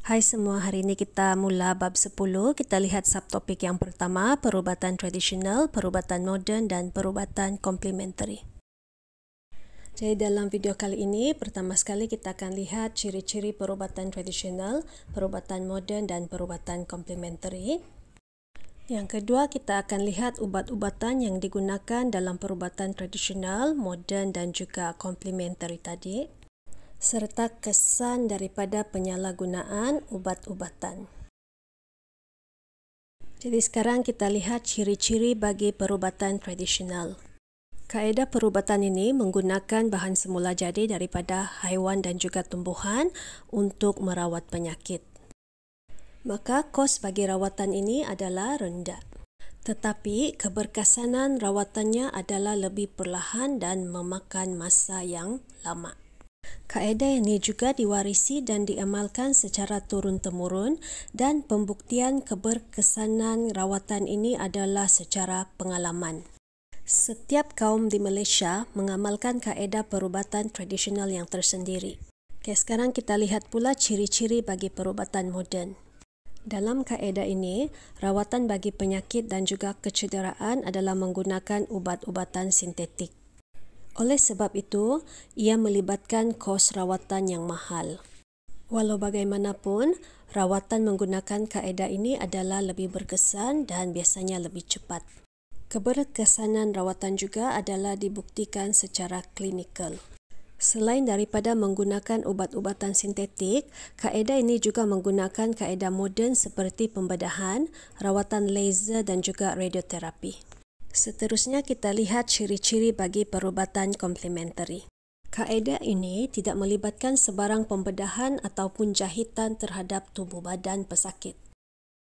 Hai semua, hari ini kita mula bab 10. Kita lihat subtopik yang pertama, perubatan tradisional, perubatan moden dan perubatan komplementari. Jadi dalam video kali ini, pertama sekali kita akan lihat ciri-ciri perubatan tradisional, perubatan moden dan perubatan komplementari. Yang kedua, kita akan lihat ubat-ubatan yang digunakan dalam perubatan tradisional, moden dan juga komplementari tadi, serta kesan daripada penyalahgunaan ubat-ubatan. Jadi sekarang kita lihat ciri-ciri bagi perubatan tradisional. Kaedah perubatan ini menggunakan bahan semula jadi daripada haiwan dan juga tumbuhan untuk merawat penyakit. Maka kos bagi rawatan ini adalah rendah. Tetapi keberkesanan rawatannya adalah lebih perlahan dan memakan masa yang lama. Kaedah ini juga diwarisi dan diamalkan secara turun-temurun dan pembuktian keberkesanan rawatan ini adalah secara pengalaman. Setiap kaum di Malaysia mengamalkan kaedah perubatan tradisional yang tersendiri. Sekarang kita lihat pula ciri-ciri bagi perubatan moden. Dalam kaedah ini, rawatan bagi penyakit dan juga kecederaan adalah menggunakan ubat-ubatan sintetik. Oleh sebab itu, ia melibatkan kos rawatan yang mahal. Walau bagaimanapun, rawatan menggunakan kaedah ini adalah lebih berkesan dan biasanya lebih cepat. Keberkesanan rawatan juga adalah dibuktikan secara klinikal. Selain daripada menggunakan ubat-ubatan sintetik, kaedah ini juga menggunakan kaedah moden seperti pembedahan, rawatan laser dan juga radioterapi. Seterusnya kita lihat ciri-ciri bagi perubatan komplementari. Kaedah ini tidak melibatkan sebarang pembedahan ataupun jahitan terhadap tubuh badan pesakit.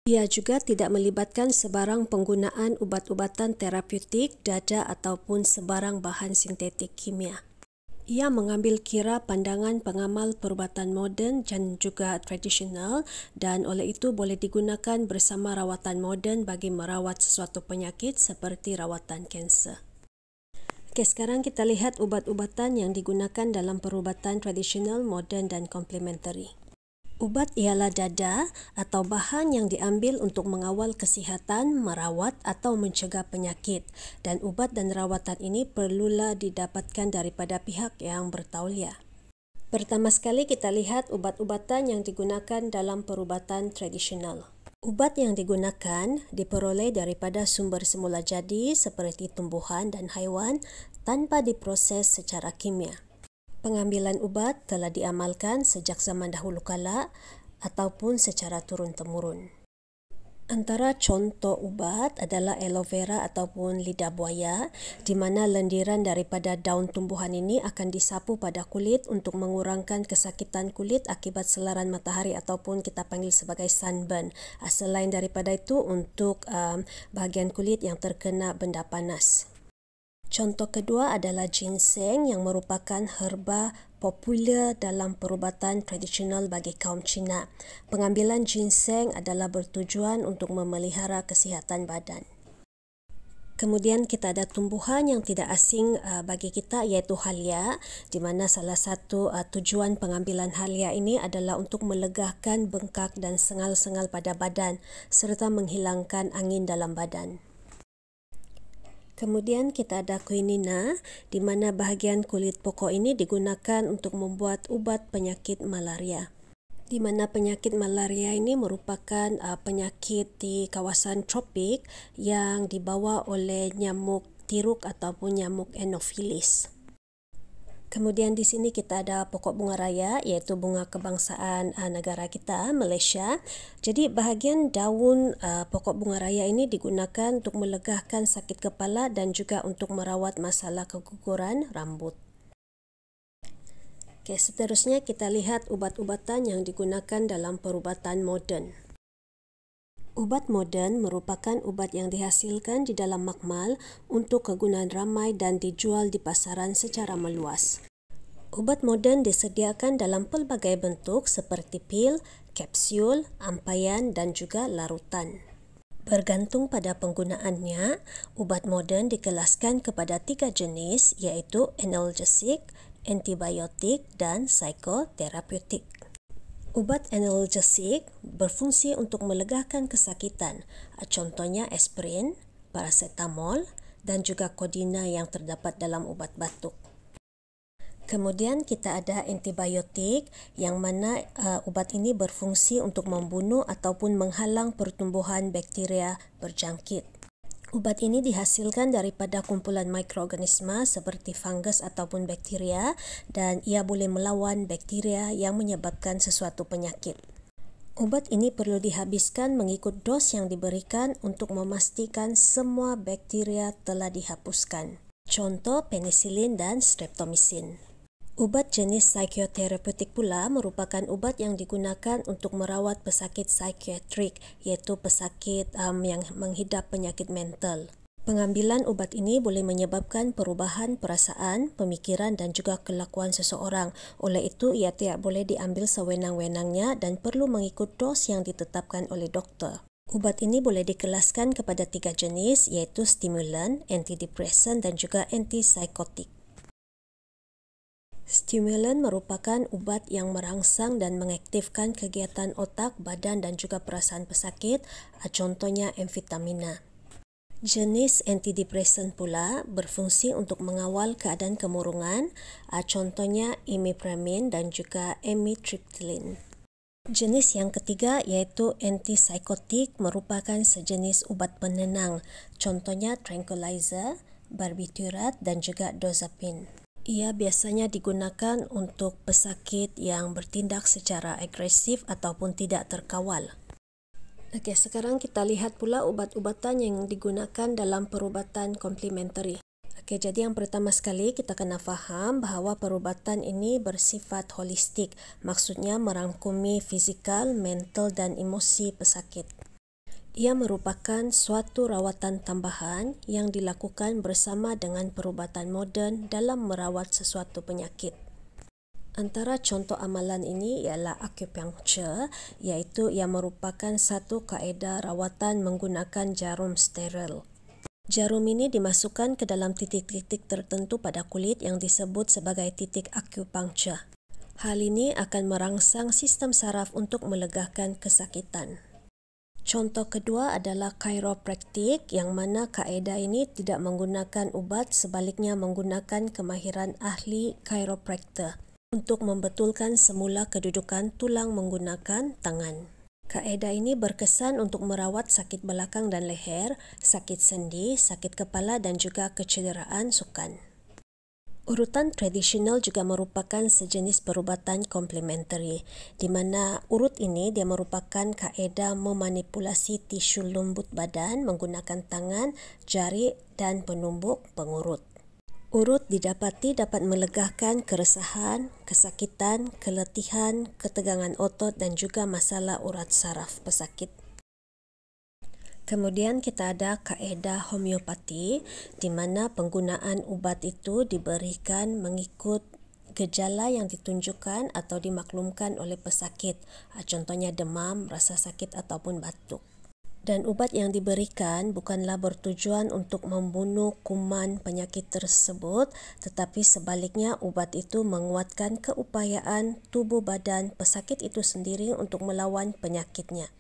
Ia juga tidak melibatkan sebarang penggunaan ubat-ubatan terapeutik, dada ataupun sebarang bahan sintetik kimia. Ia mengambil kira pandangan pengamal perubatan moden dan juga tradisional dan oleh itu boleh digunakan bersama rawatan moden bagi merawat sesuatu penyakit seperti rawatan kanser. Sekarang kita lihat ubat-ubatan yang digunakan dalam perubatan tradisional, moden dan komplementari. Ubat ialah dada atau bahan yang diambil untuk mengawal kesihatan, merawat atau mencegah penyakit dan ubat dan rawatan ini perlulah didapatkan daripada pihak yang bertauliah. Pertama sekali kita lihat ubat-ubatan yang digunakan dalam perubatan tradisional. Ubat yang digunakan diperoleh daripada sumber semula jadi seperti tumbuhan dan haiwan tanpa diproses secara kimia. Pengambilan ubat telah diamalkan sejak zaman dahulu kala ataupun secara turun-temurun. Antara contoh ubat adalah aloe vera ataupun lidah buaya, di mana lendiran daripada daun tumbuhan ini akan disapu pada kulit untuk mengurangkan kesakitan kulit akibat selaran matahari ataupun kita panggil sebagai sunburn. Selain daripada itu untuk bahagian kulit yang terkena benda panas. Contoh kedua adalah ginseng yang merupakan herba popular dalam perubatan tradisional bagi kaum Cina. Pengambilan ginseng adalah bertujuan untuk memelihara kesihatan badan. Kemudian kita ada tumbuhan yang tidak asing bagi kita iaitu halia, di mana salah satu tujuan pengambilan halia ini adalah untuk melegakan bengkak dan sengal-sengal pada badan serta menghilangkan angin dalam badan. Kemudian kita ada quinina, di mana bahagian kulit pokok ini digunakan untuk membuat ubat penyakit malaria. Di mana penyakit malaria ini merupakan penyakit di kawasan tropik yang dibawa oleh nyamuk tiruk ataupun nyamuk Anopheles. Kemudian di sini kita ada pokok bunga raya iaitu bunga kebangsaan negara kita, Malaysia. Jadi bahagian daun pokok bunga raya ini digunakan untuk melegahkan sakit kepala dan juga untuk merawat masalah keguguran rambut. Seterusnya kita lihat ubat-ubatan yang digunakan dalam perubatan moden. Ubat moden merupakan ubat yang dihasilkan di dalam makmal untuk kegunaan ramai dan dijual di pasaran secara meluas. Ubat moden disediakan dalam pelbagai bentuk seperti pil, kapsul, ampaian dan juga larutan. Bergantung pada penggunaannya, ubat moden dikelaskan kepada 3 jenis iaitu analgesik, antibiotik dan psikoterapeutik. Ubat analgesik berfungsi untuk melegakan kesakitan, contohnya aspirin, paracetamol dan juga kodina yang terdapat dalam ubat batuk. Kemudian kita ada antibiotik yang mana ubat ini berfungsi untuk membunuh ataupun menghalang pertumbuhan bakteria berjangkit. Ubat ini dihasilkan daripada kumpulan mikroorganisma seperti fungus ataupun bakteria dan ia boleh melawan bakteria yang menyebabkan sesuatu penyakit. Ubat ini perlu dihabiskan mengikut dos yang diberikan untuk memastikan semua bakteria telah dihapuskan. Contoh penisilin dan streptomycin. Ubat jenis psikoterapeutik pula merupakan ubat yang digunakan untuk merawat pesakit psikiatrik, iaitu pesakit yang menghidap penyakit mental. Pengambilan ubat ini boleh menyebabkan perubahan perasaan, pemikiran dan juga kelakuan seseorang. Oleh itu, ia tidak boleh diambil sewenang-wenangnya dan perlu mengikut dos yang ditetapkan oleh doktor. Ubat ini boleh dikelaskan kepada 3 jenis, iaitu stimulan, antidepresan dan juga antipsikotik. Stimulan merupakan ubat yang merangsang dan mengaktifkan kegiatan otak, badan dan juga perasaan pesakit, contohnya amfetamina. Jenis antidepresan pula berfungsi untuk mengawal keadaan kemurungan, contohnya imipramine dan juga amitriptyline. Jenis yang ketiga iaitu antipsikotik merupakan sejenis ubat penenang, contohnya tranquilizer, barbiturat dan juga dozapine. Ia biasanya digunakan untuk pesakit yang bertindak secara agresif ataupun tidak terkawal. Okey, sekarang kita lihat pula ubat-ubatan yang digunakan dalam perubatan komplementari. Okey, jadi yang pertama sekali kita kena faham bahawa perubatan ini bersifat holistik. Maksudnya merangkumi fizikal, mental dan emosi pesakit. Ia merupakan suatu rawatan tambahan yang dilakukan bersama dengan perubatan moden dalam merawat sesuatu penyakit. Antara contoh amalan ini ialah acupuncture, iaitu ia merupakan satu kaedah rawatan menggunakan jarum steril. Jarum ini dimasukkan ke dalam titik-titik tertentu pada kulit yang disebut sebagai titik acupuncture. Hal ini akan merangsang sistem saraf untuk melegakan kesakitan. Contoh kedua adalah chiropraktik yang mana kaedah ini tidak menggunakan ubat, sebaliknya menggunakan kemahiran ahli chiropractor untuk membetulkan semula kedudukan tulang menggunakan tangan. Kaedah ini berkesan untuk merawat sakit belakang dan leher, sakit sendi, sakit kepala dan juga kecederaan sukan. Urutan tradisional juga merupakan sejenis perubatan komplementari, di mana urut ini dia merupakan kaedah memanipulasi tisu lembut badan menggunakan tangan, jari dan penumbuk pengurut. Urut didapati dapat melegakan keresahan, kesakitan, keletihan, ketegangan otot dan juga masalah urat saraf pesakit. Kemudian kita ada kaedah homeopati di mana penggunaan ubat itu diberikan mengikut gejala yang ditunjukkan atau dimaklumkan oleh pesakit. Contohnya demam, rasa sakit ataupun batuk. Dan ubat yang diberikan bukanlah bertujuan untuk membunuh kuman penyakit tersebut, tetapi sebaliknya ubat itu menguatkan keupayaan tubuh badan pesakit itu sendiri untuk melawan penyakitnya.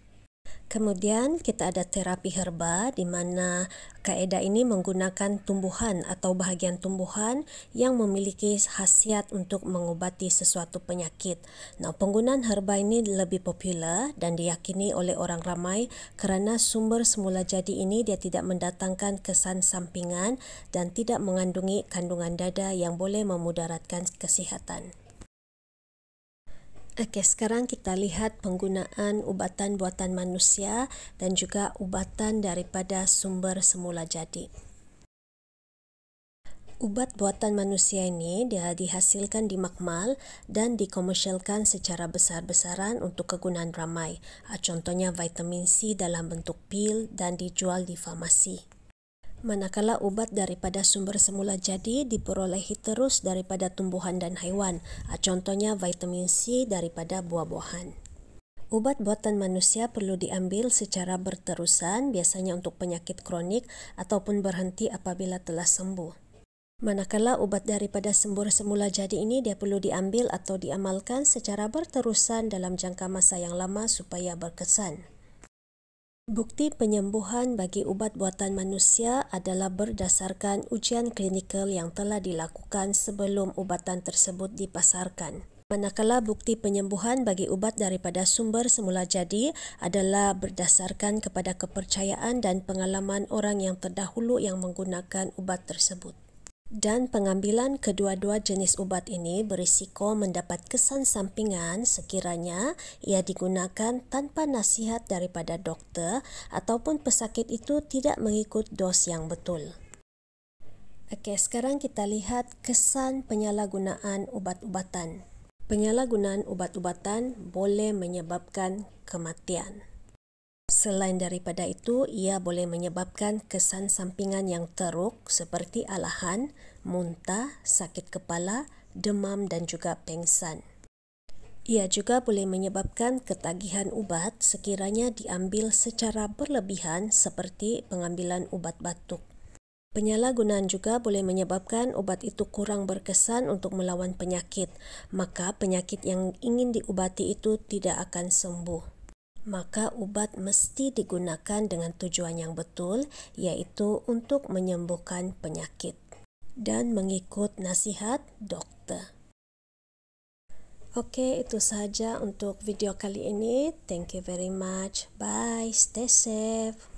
Kemudian kita ada terapi herba di mana kaedah ini menggunakan tumbuhan atau bahagian tumbuhan yang memiliki khasiat untuk mengubati sesuatu penyakit. Nah, penggunaan herba ini lebih popular dan diyakini oleh orang ramai kerana sumber semula jadi ini dia tidak mendatangkan kesan sampingan dan tidak mengandungi kandungan dada yang boleh memudaratkan kesihatan. Okey, sekarang kita lihat penggunaan ubatan buatan manusia dan juga ubatan daripada sumber semula jadi. Ubat buatan manusia ini dia dihasilkan di makmal dan dikomersialkan secara besar-besaran untuk kegunaan ramai. Contohnya vitamin C dalam bentuk pil dan dijual di farmasi. Manakala ubat daripada sumber semula jadi diperolehi terus daripada tumbuhan dan haiwan, contohnya vitamin C daripada buah-buahan. Ubat buatan manusia perlu diambil secara berterusan, biasanya untuk penyakit kronik ataupun berhenti apabila telah sembuh. Manakala ubat daripada sembur semula jadi ini dia perlu diambil atau diamalkan secara berterusan dalam jangka masa yang lama supaya berkesan. Bukti penyembuhan bagi ubat buatan manusia adalah berdasarkan ujian klinikal yang telah dilakukan sebelum ubatan tersebut dipasarkan. Manakala bukti penyembuhan bagi ubat daripada sumber semula jadi adalah berdasarkan kepada kepercayaan dan pengalaman orang yang terdahulu yang menggunakan ubat tersebut. Dan pengambilan kedua-dua jenis ubat ini berisiko mendapat kesan sampingan sekiranya ia digunakan tanpa nasihat daripada doktor ataupun pesakit itu tidak mengikut dos yang betul. Okey, sekarang kita lihat kesan penyalahgunaan ubat-ubatan. Penyalahgunaan ubat-ubatan boleh menyebabkan kematian. Selain daripada itu, ia boleh menyebabkan kesan sampingan yang teruk seperti alahan, muntah, sakit kepala, demam dan juga pengsan. Ia juga boleh menyebabkan ketagihan ubat sekiranya diambil secara berlebihan seperti pengambilan ubat batuk. Penyalahgunaan juga boleh menyebabkan ubat itu kurang berkesan untuk melawan penyakit, maka penyakit yang ingin diubati itu tidak akan sembuh. Maka ubat mesti digunakan dengan tujuan yang betul, iaitu untuk menyembuhkan penyakit dan mengikut nasihat doktor. Okey, itu sahaja untuk video kali ini. Thank you very much. Bye. Stay safe.